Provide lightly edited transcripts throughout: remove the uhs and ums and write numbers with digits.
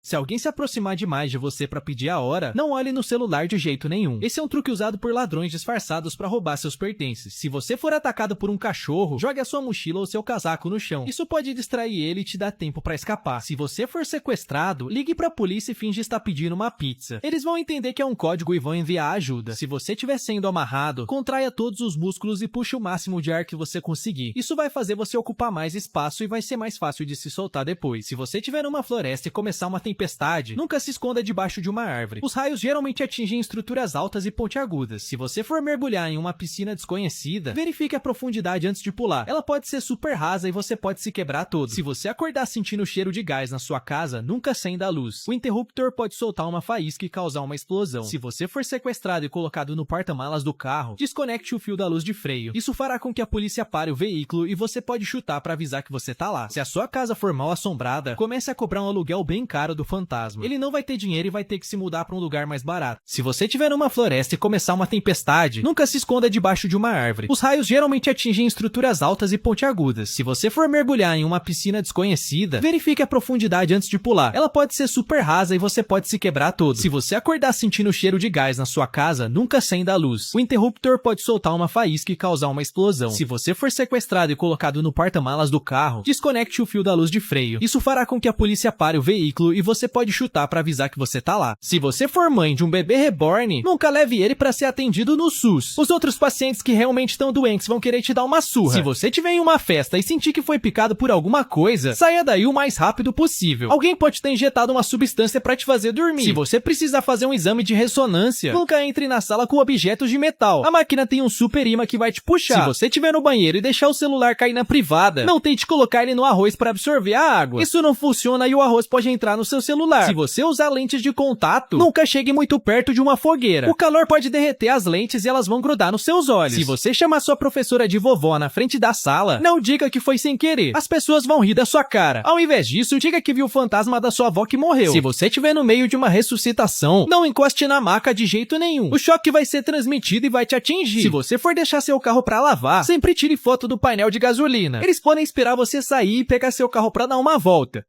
Se alguém se aproximar demais de você para pedir a hora, não olhe no celular de jeito nenhum. Esse é um truque usado por ladrões disfarçados para roubar seus pertences. Se você for atacado por um cachorro, jogue a sua mochila ou seu casaco no chão. Isso pode distrair ele e te dar tempo para escapar. Se você for sequestrado, ligue para a polícia e finge estar pedindo uma pizza. Eles vão entender que é um código e vão enviar ajuda. Se você estiver sendo amarrado, contraia todos os músculos e puxe o máximo de ar que você conseguir. Isso vai fazer você ocupar mais espaço e vai ser mais fácil de se soltar depois. Se você estiver numa floresta e começar uma tempestade, nunca se esconda debaixo de uma árvore. Os raios geralmente atingem estruturas altas e pontiagudas. Se você for mergulhar em uma piscina desconhecida, verifique a profundidade antes de pular. Ela pode ser super rasa e você pode se quebrar todo. Se você acordar sentindo cheiro de gás na sua casa, nunca acenda a luz. O interruptor pode soltar uma faísca e causar uma explosão. Se você for sequestrado e colocado no porta-malas do carro, desconecte o fio da luz de freio. Isso fará com que a polícia pare o veículo e você pode chutar para avisar que você tá lá. Se a sua casa for mal assombrada, comece a cobrar um aluguel bem caro do fantasma. Ele não vai ter dinheiro e vai ter que se mudar para um lugar mais barato. Se você estiver numa floresta e começar uma tempestade, nunca se esconda debaixo de uma árvore. Os raios geralmente atingem estruturas altas e pontiagudas. Se você for mergulhar em uma piscina desconhecida, verifique a profundidade antes de pular. Ela pode ser super rasa e você pode se quebrar todo. Se você acordar sentindo cheiro de gás na sua casa, nunca acenda a luz. O interruptor pode soltar uma faísca e causar uma explosão. Se você for sequestrado e colocado no porta-malas do carro, desconecte o fio da luz de freio. Isso fará com que a polícia pare o veículo e você pode chutar para avisar que você tá lá. Se você for mãe de um bebê reborn, nunca leve ele para ser atendido no SUS. Os outros pacientes que realmente estão doentes vão querer te dar uma surra. Se você estiver em uma festa e sentir que foi picado por alguma coisa, saia daí o mais rápido possível. Alguém pode ter injetado uma substância para te fazer dormir. Se você precisar fazer um exame de ressonância, nunca entre na sala com objetos de metal. A máquina tem um super imã que vai te puxar. Se você estiver no banheiro e deixar o celular cair na privada, não tente colocar ele no arroz para absorver a água. Isso não funciona e o arroz pode entrar no seu celular. Se você usar lentes de contato, nunca chegue muito perto de uma fogueira. O calor pode derreter as lentes e elas vão grudar nos seus olhos. Se você chamar sua professora de vovó na frente da sala, não diga que foi sem querer. As pessoas vão rir da sua cara. Ao invés disso, diga que viu o fantasma da sua avó que morreu. Se você estiver no meio de uma ressuscitação, não encoste na maca de jeito nenhum. O choque vai ser transmitido e vai te atingir. Se você for deixar seu carro pra lavar, sempre tire foto do painel de gasolina. Eles podem esperar você sair e pegar seu carro pra dar uma volta.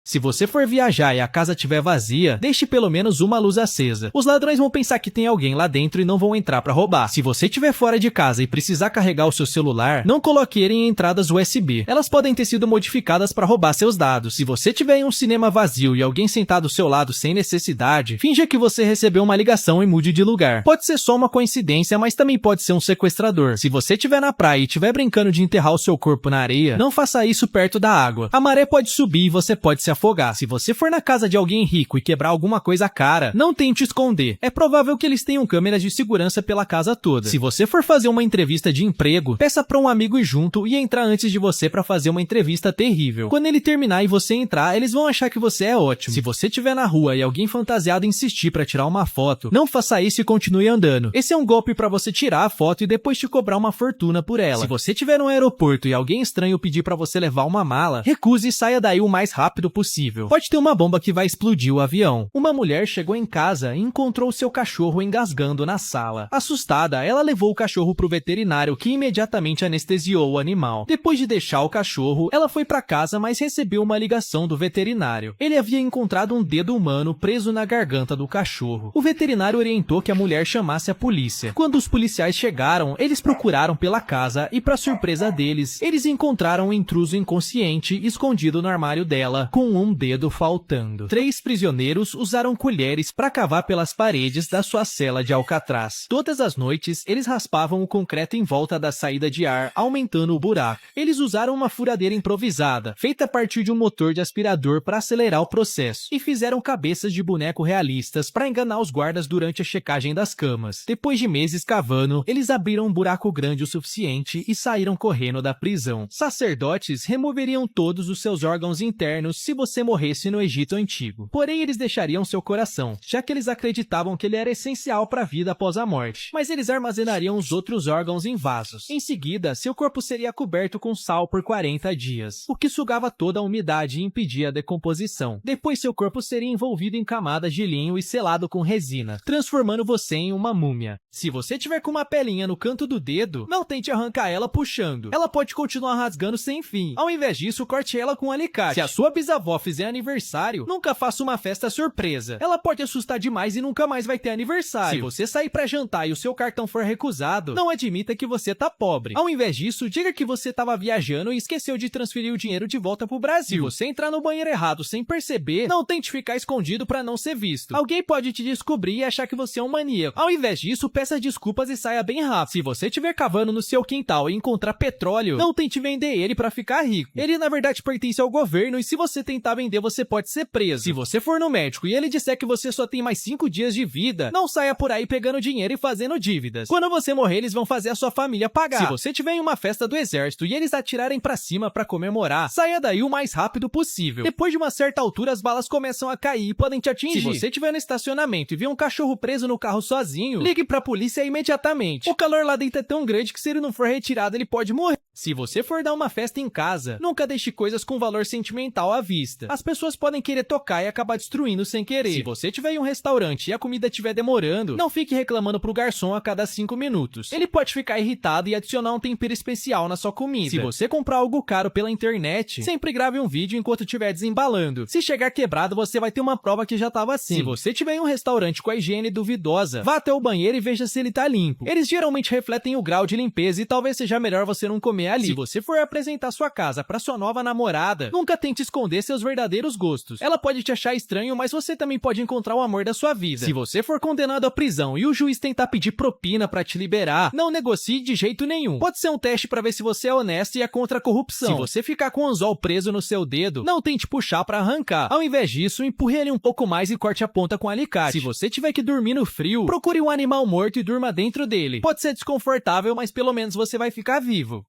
Se você for viajar e a casa estiver vazia, deixe pelo menos uma luz acesa. Os ladrões vão pensar que tem alguém lá dentro e não vão entrar para roubar. Se você estiver fora de casa e precisar carregar o seu celular, não coloque ele em entradas USB. Elas podem ter sido modificadas para roubar seus dados. Se você estiver em um cinema vazio e alguém sentado ao seu lado sem necessidade, finja que você recebeu uma ligação e mude de lugar. Pode ser só uma coincidência, mas também pode ser um sequestrador. Se você estiver na praia e estiver brincando de enterrar o seu corpo na areia, não faça isso perto da água. A maré pode subir e você pode se afogar. Se você for na casa de alguém rico e quebrar alguma coisa cara, não tente esconder. É provável que eles tenham câmeras de segurança pela casa toda. Se você for fazer uma entrevista de emprego, peça para um amigo ir junto e entrar antes de você para fazer uma entrevista terrível. Quando ele terminar e você entrar, eles vão achar que você é ótimo. Se você estiver na rua e alguém fantasiado insistir para tirar uma foto, não faça isso e continue andando. Esse é um golpe para você tirar a foto e depois te cobrar uma fortuna por ela. Se você estiver no aeroporto e alguém estranho pedir para você levar uma mala, recuse e saia daí o mais rápido possível. Pode ter uma bomba que vai explodir o avião. Uma mulher chegou em casa e encontrou seu cachorro engasgando na sala. Assustada, ela levou o cachorro pro veterinário, que imediatamente anestesiou o animal. Depois de deixar o cachorro, ela foi para casa, mas recebeu uma ligação do veterinário. Ele havia encontrado um dedo humano preso na garganta do cachorro. O veterinário orientou que a mulher chamasse a polícia. Quando os policiais chegaram, eles procuraram pela casa e, para surpresa deles, eles encontraram um intruso inconsciente escondido no armário dela, com um dedo faltando. 3 prisioneiros usaram colheres para cavar pelas paredes da sua cela de Alcatraz. Todas as noites, eles raspavam o concreto em volta da saída de ar, aumentando o buraco. Eles usaram uma furadeira improvisada, feita a partir de um motor de aspirador para acelerar o processo, e fizeram cabeças de boneco realistas para enganar os guardas durante a checagem das camas. Depois de meses cavando, eles abriram um buraco grande o suficiente e saíram correndo da prisão. Sacerdotes removeriam todos os seus órgãos internos se você morresse no Egito Antigo. Porém, eles deixariam seu coração, já que eles acreditavam que ele era essencial para a vida após a morte. Mas eles armazenariam os outros órgãos em vasos. Em seguida, seu corpo seria coberto com sal por 40 dias, o que sugava toda a umidade e impedia a decomposição. Depois, seu corpo seria envolvido em camadas de linho e selado com resina, transformando você em uma múmia. Se você tiver com uma pelinha no canto do dedo, não tente arrancar ela puxando. Ela pode continuar rasgando sem fim. Ao invés disso, corte ela com um alicate. Se a sua bisavó fizer aniversário, nunca faça uma festa surpresa. Ela pode assustar demais e nunca mais vai ter aniversário. Se você sair pra jantar e o seu cartão for recusado, não admita que você tá pobre. Ao invés disso, diga que você tava viajando e esqueceu de transferir o dinheiro de volta pro Brasil. Se você entrar no banheiro errado sem perceber, não tente ficar escondido pra não ser visto. Alguém pode te descobrir e achar que você é um maníaco. Ao invés disso, peça desculpas e saia bem rápido. Se você estiver cavando no seu quintal e encontrar petróleo, não tente vender ele pra ficar rico. Ele na verdade pertence ao governo e se você tentar vender, você pode ser preso. Se você for no médico e ele disser que você só tem mais 5 dias de vida, não saia por aí pegando dinheiro e fazendo dívidas. Quando você morrer, eles vão fazer a sua família pagar. Se você tiver em uma festa do exército e eles atirarem pra cima pra comemorar, saia daí o mais rápido possível. Depois de uma certa altura, as balas começam a cair e podem te atingir. Se você estiver no estacionamento e ver um cachorro preso no carro sozinho, ligue pra polícia imediatamente. O calor lá dentro é tão grande que se ele não for retirado, ele pode morrer. Se você for dar uma festa em casa, nunca deixe coisas com valor sentimental à vista. As pessoas podem querer tocar e acabar destruindo sem querer. Se você tiver em um restaurante e a comida estiver demorando, não fique reclamando pro garçom a cada 5 minutos. Ele pode ficar irritado e adicionar um tempero especial na sua comida. Se você comprar algo caro pela internet, sempre grave um vídeo enquanto estiver desembalando. Se chegar quebrado, você vai ter uma prova que já estava assim. Se você tiver em um restaurante com a higiene duvidosa, vá até o banheiro e veja se ele tá limpo. Eles geralmente refletem o grau de limpeza e talvez seja melhor você não comer ali. Se você for apresentar sua casa para sua nova namorada, nunca tente esconder seus verdadeiros gostos. Ela pode te achar estranho, mas você também pode encontrar o amor da sua vida. Se você for condenado à prisão e o juiz tentar pedir propina para te liberar, não negocie de jeito nenhum. Pode ser um teste para ver se você é honesto e é contra a corrupção. Se você ficar com o anzol preso no seu dedo, não tente puxar para arrancar. Ao invés disso, empurre ele um pouco mais e corte a ponta com alicate. Se você tiver que dormir no frio, procure um animal morto e durma dentro dele. Pode ser desconfortável, mas pelo menos você vai ficar vivo.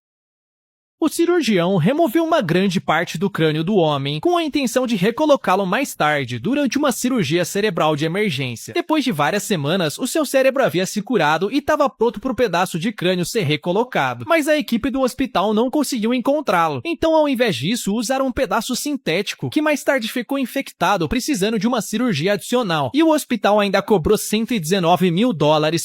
O cirurgião removeu uma grande parte do crânio do homem com a intenção de recolocá-lo mais tarde durante uma cirurgia cerebral de emergência. Depois de várias semanas, o seu cérebro havia se curado e estava pronto para o pedaço de crânio ser recolocado, mas a equipe do hospital não conseguiu encontrá-lo. Então, ao invés disso, usaram um pedaço sintético que mais tarde ficou infectado, precisando de uma cirurgia adicional. E o hospital ainda cobrou $119 mil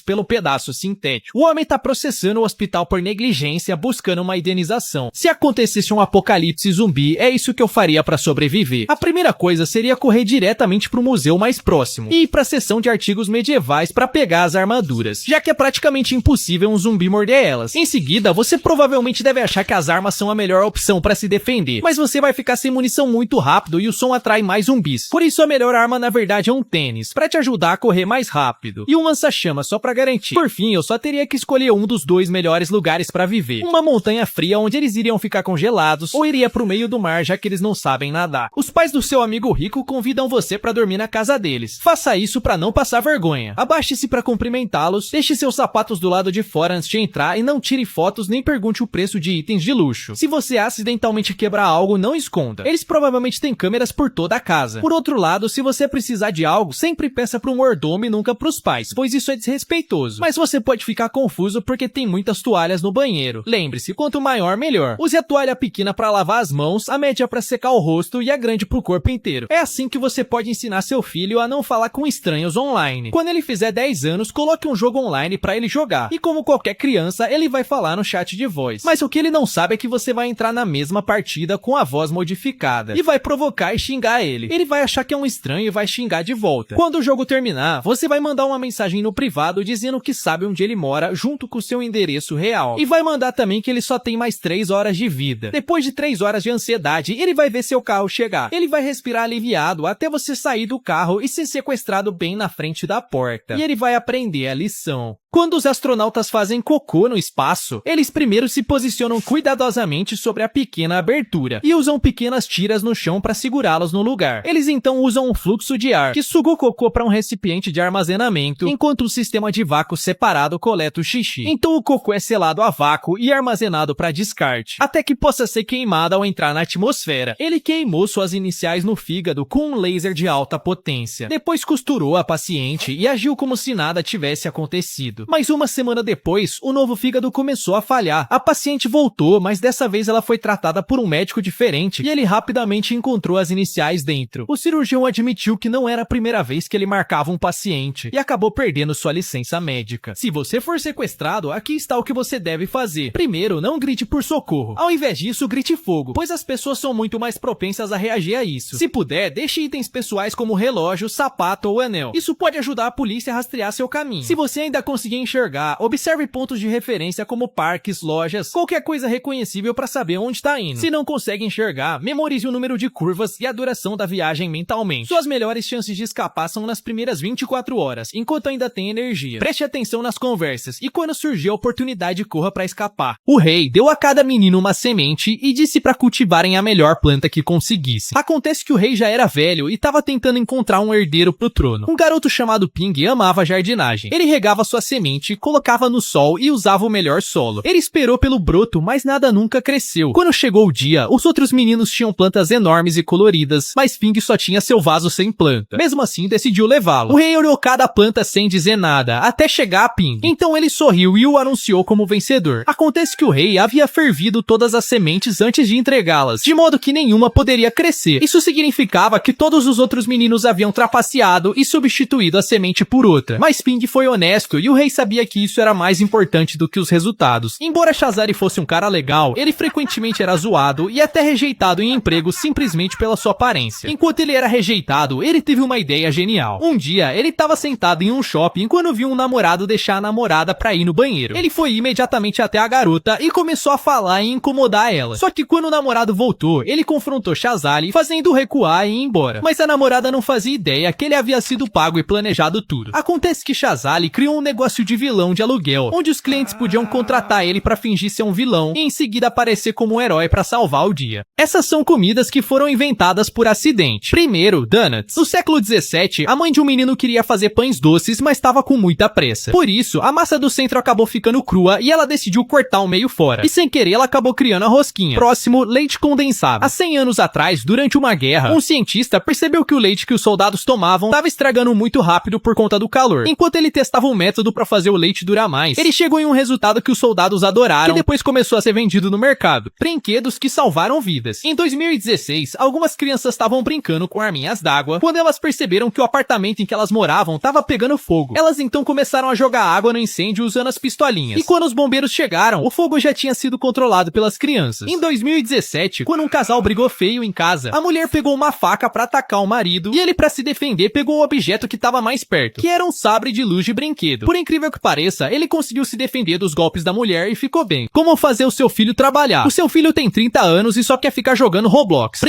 pelo pedaço sintético. O homem está processando o hospital por negligência, buscando uma indenização. Se acontecesse um apocalipse zumbi, é isso que eu faria para sobreviver. A primeira coisa seria correr diretamente para o museu mais próximo e ir para a seção de artigos medievais para pegar as armaduras, já que é praticamente impossível um zumbi morder elas. Em seguida, você provavelmente deve achar que as armas são a melhor opção para se defender, mas você vai ficar sem munição muito rápido e o som atrai mais zumbis. Por isso, a melhor arma na verdade é um tênis, para te ajudar a correr mais rápido, e um lança-chamas só para garantir. Por fim, eu só teria que escolher um dos 2 melhores lugares para viver: uma montanha fria onde eles iriam ficar congelados, ou iria pro meio do mar, já que eles não sabem nadar. Os pais do seu amigo rico convidam você para dormir na casa deles. Faça isso para não passar vergonha. Abaixe-se para cumprimentá-los, deixe seus sapatos do lado de fora antes de entrar e não tire fotos nem pergunte o preço de itens de luxo. Se você acidentalmente quebrar algo, não esconda. Eles provavelmente têm câmeras por toda a casa. Por outro lado, se você precisar de algo, sempre peça pro mordomo e nunca pros pais, pois isso é desrespeitoso. Mas você pode ficar confuso porque tem muitas toalhas no banheiro. Lembre-se, quanto maior, melhor. Use a toalha pequena para lavar as mãos, a média para secar o rosto e a grande pro corpo inteiro. É assim que você pode ensinar seu filho a não falar com estranhos online. Quando ele fizer 10 anos, coloque um jogo online para ele jogar. E como qualquer criança, ele vai falar no chat de voz. Mas o que ele não sabe é que você vai entrar na mesma partida com a voz modificada e vai provocar e xingar ele. Ele vai achar que é um estranho e vai xingar de volta. Quando o jogo terminar, você vai mandar uma mensagem no privado dizendo que sabe onde ele mora junto com o seu endereço real. E vai mandar também que ele só tem mais 3 horas de vida. Depois de 3 horas de ansiedade, ele vai ver seu carro chegar. Ele vai respirar aliviado até você sair do carro e ser sequestrado bem na frente da porta. E ele vai aprender a lição. Quando os astronautas fazem cocô no espaço, eles primeiro se posicionam cuidadosamente sobre a pequena abertura e usam pequenas tiras no chão para segurá-los no lugar. Eles então usam um fluxo de ar que suga o cocô para um recipiente de armazenamento, enquanto o sistema de vácuo separado coleta o xixi. Então o cocô é selado a vácuo e armazenado para descarte, até que possa ser queimado ao entrar na atmosfera. Ele queimou suas iniciais no fígado com um laser de alta potência. Depois costurou a paciente e agiu como se nada tivesse acontecido. Mas uma semana depois, o novo fígado começou a falhar. A paciente voltou, mas dessa vez ela foi tratada por um médico diferente e ele rapidamente encontrou as iniciais dentro. O cirurgião admitiu que não era a primeira vez que ele marcava um paciente e acabou perdendo sua licença médica. Se você for sequestrado, aqui está o que você deve fazer. Primeiro, não grite por socorro. Ao invés disso, grite fogo, pois as pessoas são muito mais propensas a reagir a isso. Se puder, deixe itens pessoais como relógio, sapato ou anel. Isso pode ajudar a polícia a rastrear seu caminho. Se você ainda conseguir enxergar, observe pontos de referência como parques, lojas, qualquer coisa reconhecível para saber onde está indo. Se não consegue enxergar, memorize o número de curvas e a duração da viagem mentalmente. Suas melhores chances de escapar são nas primeiras 24 horas, enquanto ainda tem energia. Preste atenção nas conversas e quando surgir a oportunidade, corra para escapar. O rei deu a cada menino uma semente e disse para cultivarem a melhor planta que conseguisse. Acontece que o rei já era velho e estava tentando encontrar um herdeiro pro trono. Um garoto chamado Ping amava jardinagem. Ele regava sua semente, colocava no sol e usava o melhor solo. Ele esperou pelo broto, mas nada nunca cresceu. Quando chegou o dia, os outros meninos tinham plantas enormes e coloridas, mas Ping só tinha seu vaso sem planta. Mesmo assim, decidiu levá-lo. O rei olhou cada planta sem dizer nada, até chegar a Ping. Então ele sorriu e o anunciou como vencedor. Acontece que o rei havia fervido todas as sementes antes de entregá-las, de modo que nenhuma poderia crescer. Isso significava que todos os outros meninos haviam trapaceado e substituído a semente por outra. Mas Ping foi honesto e o rei sabia que isso era mais importante do que os resultados. Embora Shazari fosse um cara legal, ele frequentemente era zoado e até rejeitado em empregos simplesmente pela sua aparência. Enquanto ele era rejeitado, ele teve uma ideia genial. Um dia, ele estava sentado em um shopping quando viu um namorado deixar a namorada pra ir no banheiro. Ele foi imediatamente até a garota e começou a falar e incomodar ela. Só que quando o namorado voltou, ele confrontou Shazali, fazendo recuar e ir embora. Mas a namorada não fazia ideia que ele havia sido pago e planejado tudo. Acontece que Shazali criou um negócio de vilão de aluguel, onde os clientes podiam contratar ele pra fingir ser um vilão e em seguida aparecer como um herói pra salvar o dia. Essas são comidas que foram inventadas por acidente. Primeiro, donuts. No século 17, a mãe de um menino queria fazer pães doces, mas estava com muita pressa. Por isso, a massa do centro acabou ficando crua e ela decidiu cortar o meio fora. E sem querer, ela acabou criando a rosquinha. Próximo, leite condensado. Há 100 anos atrás, durante uma guerra, um cientista percebeu que o leite que os soldados tomavam estava estragando muito rápido por conta do calor. Enquanto ele testava um método para fazer o leite durar mais, ele chegou em um resultado que os soldados adoraram, que depois começou a ser vendido no mercado. Brinquedos que salvaram vidas. Em 2016, algumas crianças estavam brincando com arminhas d'água quando elas perceberam que o apartamento em que elas moravam estava pegando fogo. Elas então começaram a jogar água no incêndio usando as pistolinhas. E quando os bombeiros chegaram, o fogo já tinha sido controlado pelas crianças. Em 2017, quando um casal brigou feio em casa, a mulher pegou uma faca para atacar o marido e ele, para se defender, pegou o objeto que estava mais perto, que era um sabre de luz de brinquedo. Por incrível que pareça, ele conseguiu se defender dos golpes da mulher e ficou bem. Como fazer o seu filho trabalhar? O seu filho tem 30 anos e só quer ficar jogando Roblox.